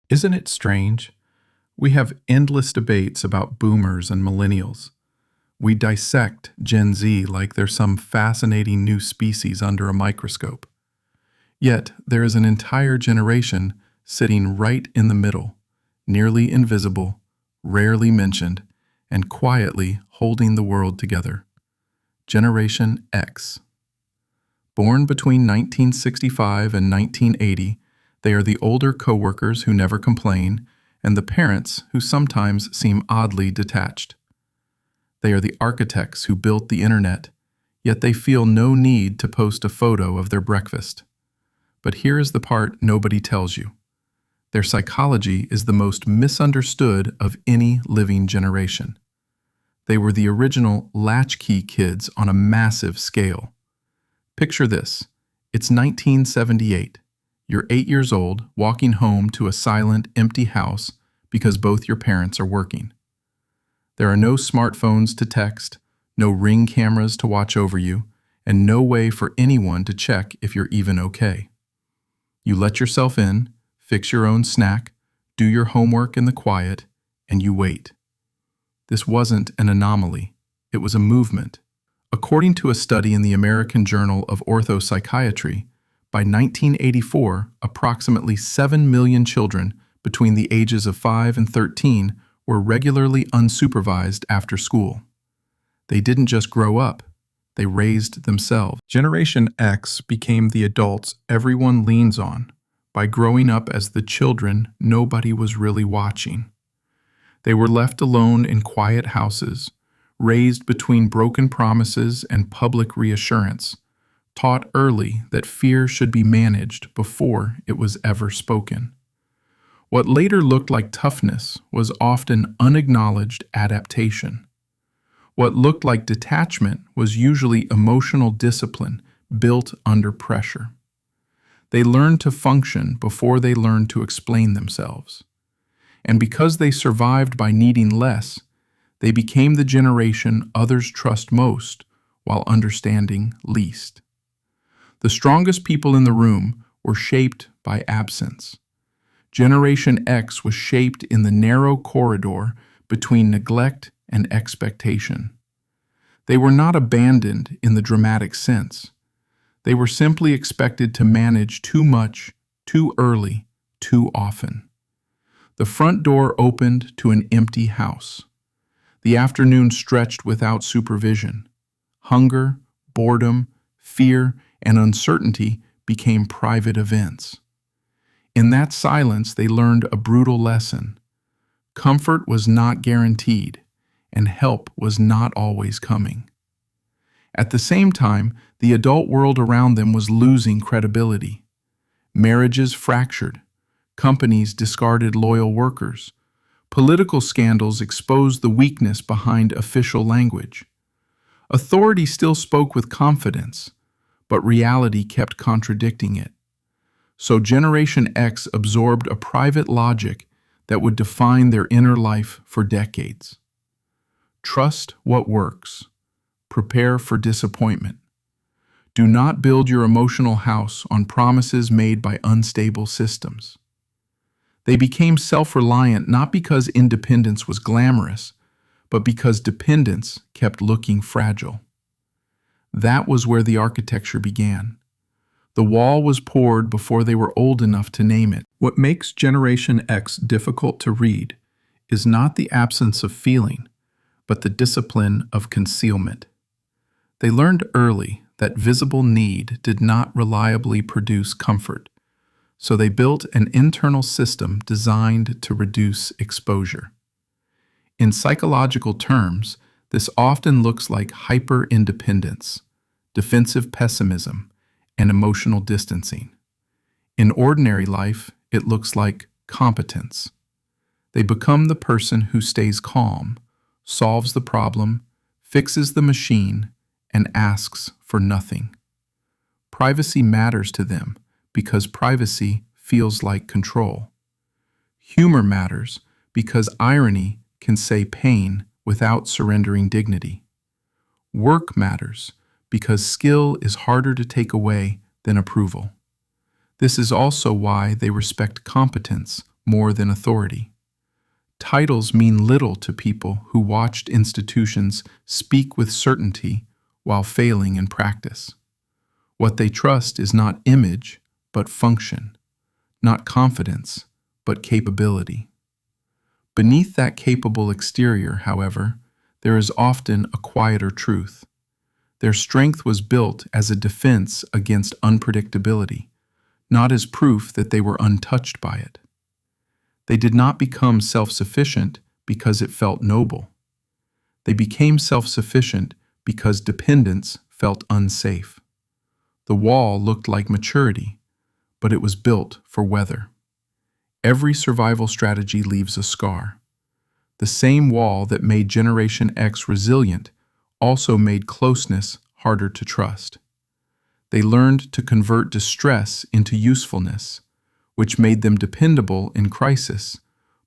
Isn't it strange? We have endless debates about boomers and millennials. We dissect Gen Z like they're some fascinating new species under a microscope. Yet, there is an entire generation sitting right in the middle, nearly invisible, rarely mentioned, and quietly holding the world together. Generation X. Born between 1965 and 1980, they are the older coworkers who never complain and the parents who sometimes seem oddly detached. They are the architects who built the internet, yet they feel no need to post a photo of their breakfast. But here is the part nobody tells you. Their psychology is the most misunderstood of any living generation. They were the original latchkey kids on a massive scale. Picture this. It's 1978. You're 8 years old, walking home to a silent, empty house because both your parents are working. There are no smartphones to text, no Ring cameras to watch over you, and no way for anyone to check if you're even okay. You let yourself in, fix your own snack, do your homework in the quiet, and you wait. This wasn't an anomaly. It was a movement. According to a study in the American Journal of Orthopsychiatry, by 1984, approximately 7 million children between the ages of 5 and 13 were regularly unsupervised after school. They didn't just grow up, they raised themselves. Generation X became the adults everyone leans on by growing up as the children nobody was really watching. They were left alone in quiet houses, raised between broken promises and public reassurance, taught early that fear should be managed before it was ever spoken. What later looked like toughness was often unacknowledged adaptation. What looked like detachment was usually emotional discipline built under pressure. They learned to function before they learned to explain themselves. And because they survived by needing less, they became the generation others trust most while understanding least. The strongest people in the room were shaped by absence. Generation X was shaped in the narrow corridor between neglect and expectation. They were not abandoned in the dramatic sense. They were simply expected to manage too much, too early, too often. The front door opened to an empty house. The afternoon stretched without supervision. Hunger, boredom, fear, and uncertainty became private events. In that silence, they learned a brutal lesson. Comfort was not guaranteed, and help was not always coming. At the same time, the adult world around them was losing credibility. Marriages fractured. Companies discarded loyal workers. Political scandals exposed the weakness behind official language. Authority still spoke with confidence, but reality kept contradicting it. So Generation X absorbed a private logic that would define their inner life for decades. Trust what works. Prepare for disappointment. Do not build your emotional house on promises made by unstable systems. They became self-reliant not because independence was glamorous, but because dependence kept looking fragile. That was where the architecture began. The wall was poured before they were old enough to name it. What makes Generation X difficult to read is not the absence of feeling, but the discipline of concealment. They learned early that visible need did not reliably produce comfort, so they built an internal system designed to reduce exposure. In psychological terms, this often looks like hyper-independence, defensive pessimism, and emotional distancing. In ordinary life, it looks like competence. They become the person who stays calm, solves the problem, fixes the machine, and asks for nothing. Privacy matters to them because privacy feels like control. Humor matters because irony can say pain without surrendering dignity. Work matters because skill is harder to take away than approval. This is also why they respect competence more than authority. Titles mean little to people who watched institutions speak with certainty while failing in practice. What they trust is not image, but function, not confidence, but capability. Beneath that capable exterior, however, there is often a quieter truth. Their strength was built as a defense against unpredictability, not as proof that they were untouched by it. They did not become self-sufficient because it felt noble. They became self-sufficient because dependence felt unsafe. The wall looked like maturity, but it was built for weather. Every survival strategy leaves a scar. The same wall that made Generation X resilient also made closeness harder to trust. They learned to convert distress into usefulness, which made them dependable in crisis,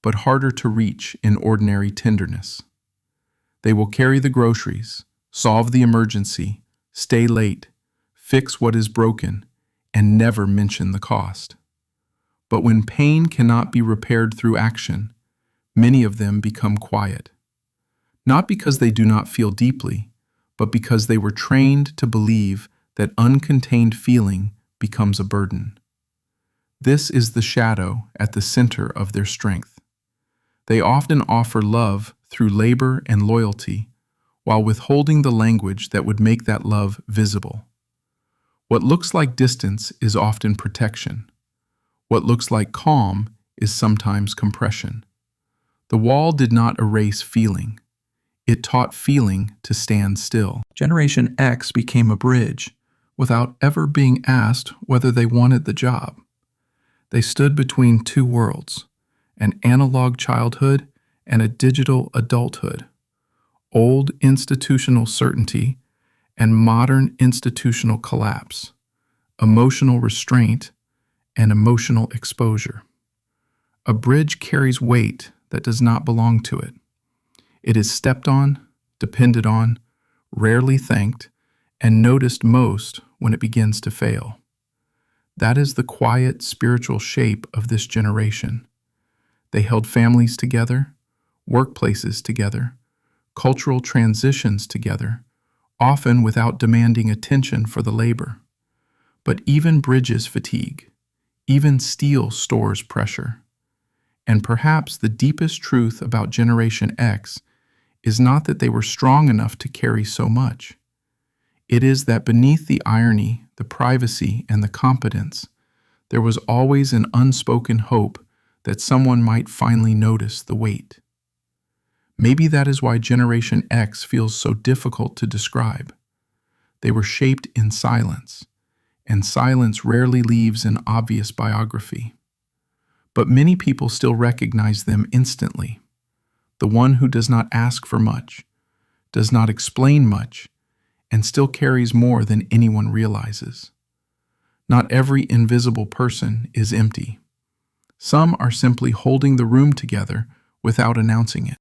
but harder to reach in ordinary tenderness. They will carry the groceries, solve the emergency, stay late, fix what is broken, and never mention the cost. But when pain cannot be repaired through action, many of them become quiet. Not because they do not feel deeply, but because they were trained to believe that uncontained feeling becomes a burden. This is the shadow at the center of their strength. They often offer love through labor and loyalty, while withholding the language that would make that love visible. What looks like distance is often protection. What looks like calm is sometimes compression. The wall did not erase feeling. It taught feeling to stand still. Generation X became a bridge without ever being asked whether they wanted the job. They stood between two worlds, an analog childhood and a digital adulthood, old institutional certainty and modern institutional collapse, emotional restraint and emotional exposure. A bridge carries weight that does not belong to it. It is stepped on, depended on, rarely thanked, and noticed most when it begins to fail. That is the quiet spiritual shape of this generation. They held families together, workplaces together, cultural transitions together, often without demanding attention for the labor. But even bridges fatigue. Even steel stores pressure. And perhaps the deepest truth about Generation X is not that they were strong enough to carry so much. It is that beneath the irony, the privacy, and the competence, there was always an unspoken hope that someone might finally notice the weight. Maybe that is why Generation X feels so difficult to describe. They were shaped in silence, and silence rarely leaves an obvious biography. But many people still recognize them instantly. The one who does not ask for much, does not explain much, and still carries more than anyone realizes. Not every invisible person is empty. Some are simply holding the room together without announcing it.